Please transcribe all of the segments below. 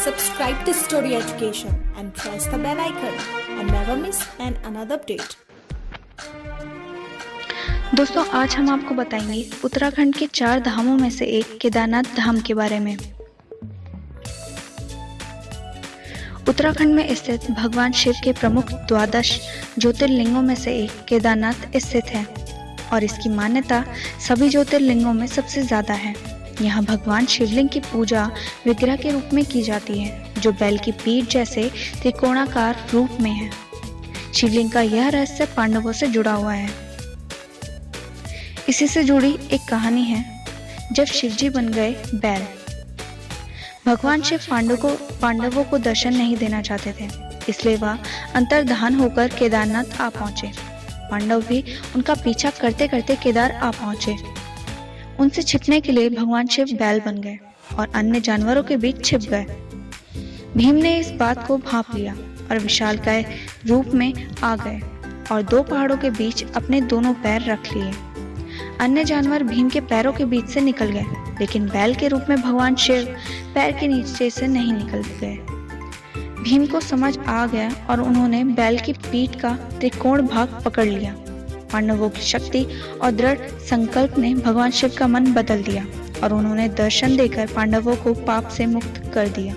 Subscribe to Story Education and press the bell icon and never miss another update. दोस्तों, आज हम आपको बताएंगे उत्तराखंड के 4 धामों में से एक केदारनाथ धाम के बारे में। उत्तराखंड में स्थित भगवान शिव के प्रमुख 12 ज्योतिर्लिंगों में से एक केदारनाथ स्थित है और इसकी मान्यता सभी ज्योतिर्लिंगों में सबसे ज्यादा है। यहाँ भगवान शिवलिंग की पूजा विग्रह के रूप में की जाती है, जो बैल की पीठ जैसे त्रिकोणाकार रूप में है। शिवलिंग का यह रहस्य पांडवों से जुड़ा हुआ है। इसी से जुड़ी एक कहानी है। जब शिवजी बन गए बैल, भगवान शिव पांडवों को दर्शन नहीं देना चाहते थे, इसलिए वह अंतर्धान होकर केदारनाथ आ पहुंचे। पांडव भी उनका पीछा करते करते केदार आ पहुंचे। उनसे छिपने के लिए भगवान शिव बैल बन गए और अन्य जानवरों के बीच छिप गए। भीम ने इस बात को भांप लिया और विशालकाय रूप में आ गए और 2 पहाड़ों के बीच अपने दोनों पैर रख लिए। अन्य जानवर भीम के पैरों के बीच से निकल गए, लेकिन बैल के रूप में भगवान शिव पैर के नीचे से नहीं निकल गए। भीम को समझ आ गया और उन्होंने बैल की पीठ का त्रिकोण भाग पकड़ लिया। पांडवों की शक्ति और दृढ़ संकल्प ने भगवान शिव का मन बदल दिया और उन्होंने दर्शन देकर पांडवों को पाप से मुक्त कर दिया।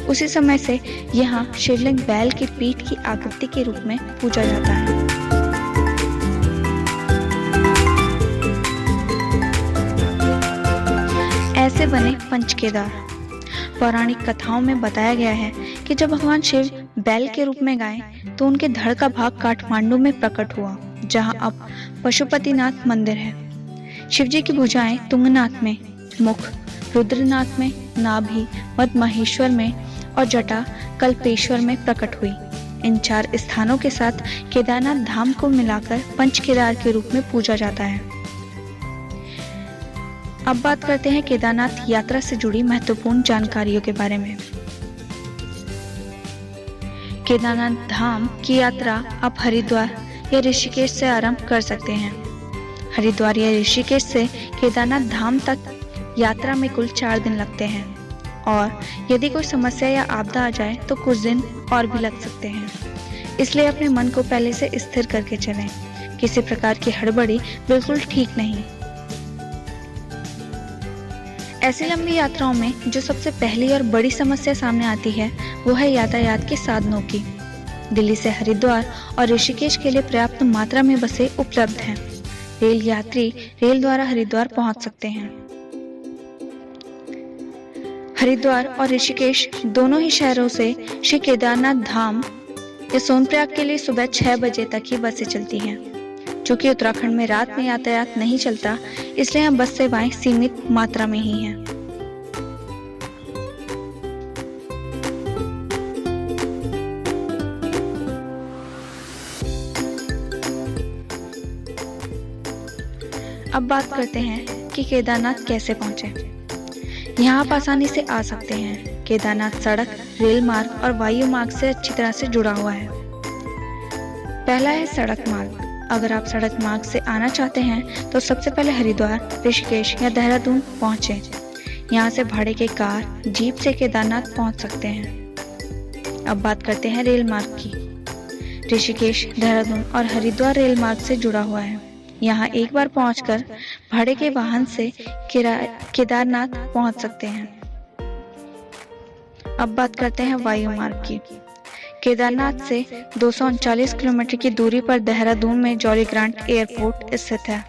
उसी समय से यहाँ शिवलिंग बैल की पीठ की आकृति के रूप में पूजा जाता है। ऐसे बने पंचकेदार। पौराणिक कथाओं में बताया गया है कि जब भगवान शिव बैल के रूप में गए तो उनके धड़ का भाग काठमांडू में प्रकट हुआ, जहां अब पशुपतिनाथ मंदिर है। शिवजी की भुजाएं तुंगनाथ में, मुख रुद्रनाथ में, नाभि मदमहेश्वर में और जटा कल्पेश्वर में प्रकट हुई। इन 4 स्थानों के साथ केदारनाथ धाम को मिलाकर पंचकेदार के रूप में पूजा जाता है। अब बात करते हैं केदारनाथ यात्रा से जुड़ी महत्वपूर्ण जानकारियों के बारे में। केदारनाथ धाम की यात्रा आप हरिद्वार या ऋषिकेश से आरंभ कर सकते हैं। हरिद्वार या ऋषिकेश से केदारनाथ धाम तक यात्रा में कुल 4 दिन लगते हैं और यदि कोई समस्या या आपदा आ जाए तो कुछ दिन और भी लग सकते हैं। इसलिए अपने मन को पहले से स्थिर करके चलें। किसी प्रकार की हड़बड़ी बिल्कुल ठीक नहीं। ऐसी लंबी यात्राओं में जो सबसे पहली और बड़ी समस्या सामने आती है वो है यातायात के साधनों की। दिल्ली से हरिद्वार और ऋषिकेश के लिए पर्याप्त मात्रा में बसें उपलब्ध हैं। रेल यात्री रेल द्वारा हरिद्वार पहुंच सकते हैं। हरिद्वार और ऋषिकेश दोनों ही शहरों से श्री केदारनाथ धाम या सोनप्रयाग के लिए सुबह 6 बजे तक ही बसें चलती हैं। चूंकि उत्तराखंड में रात में यातायात नहीं चलता, इसलिए यहाँ बस सेवाएं सीमित मात्रा में ही हैं। अब बात करते हैं कि केदारनाथ कैसे पहुंचे। यहाँ आप आसानी से आ सकते हैं। केदारनाथ सड़क, रेल मार्ग और वायु मार्ग से अच्छी तरह से जुड़ा हुआ है। पहला है सड़क मार्ग। अगर आप सड़क मार्ग से आना चाहते हैं तो सबसे पहले हरिद्वार, ऋषिकेश या देहरादून पहुंचे। यहाँ से भाड़े के कार, जीप से केदारनाथ पहुंच सकते हैं। अब बात करते हैं रेल मार्ग की। ऋषिकेश, देहरादून और हरिद्वार रेल मार्ग से जुड़ा हुआ है। यहाँ एक बार पहुंचकर भाड़े के वाहन से केदारनाथ पहुंच सकते हैं। अब बात करते हैं वायु मार्ग की। केदारनाथ से 239 किलोमीटर की दूरी पर देहरादून में जॉली ग्रांट एयरपोर्ट स्थित है।